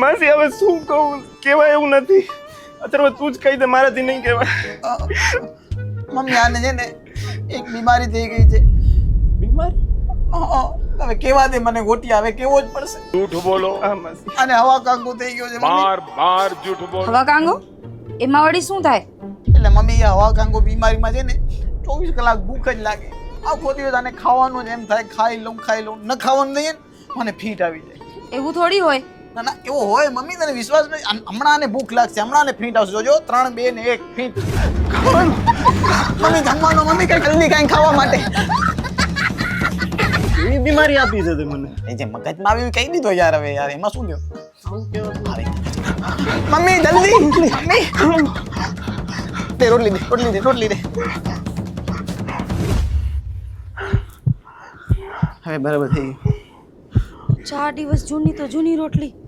માસી હવે શું કહું, કહેવાય એવું નથી. અત્યારે તું જ કહી દે, મારાથી નહીં કહેવાય. મમ્મી આને છે ને એક બીમારી થઈ ગઈ છે. બીમારી? હવે કેવા દે મને ગોટિયા, હવે કેવો જ પડશે. જૂઠ બોલો. હા માસી. અને હવા કાંગુ થઈ ગયો છે મમ્મી. બાર જૂઠ બોલો. હવા કાંગો એમાં વળી શું થાય? એટલે મમ્મી એ હવા કાંગુ બીમારીમાં છે ને 24 કલાક ભૂખ જ લાગે. આખો દિવસ આને ખાવાનું જ એમ થાય, ખાઈ લઉં ન ખાવાનું નહીં મને ફીટ આવી જાય. એવું થોડી હોય. ના ના એવો હોય મમ્મી, તને વિશ્વાસ નહીં? હમણાં આને ભૂખ લાગશે, હમણાં આને ફીટ આવશે. જોજો 3, 2 ને 1 ફીટ. મમ્મી જમવાનો, મમ્મી કઈ જલ્દી કઈ ખાવા માટે. એવી બીમારી આપી છે તે મને. એ જે મગજમાં આવી કહી દીધો યાર, હવે યાર એમાં શું થયું? મમ્મી જલ્દી, મમ્મી દે રોટલી દે. હવે બરાબર થઈ ગયું. 4 દિવસ જૂની તો જૂની રોટલી.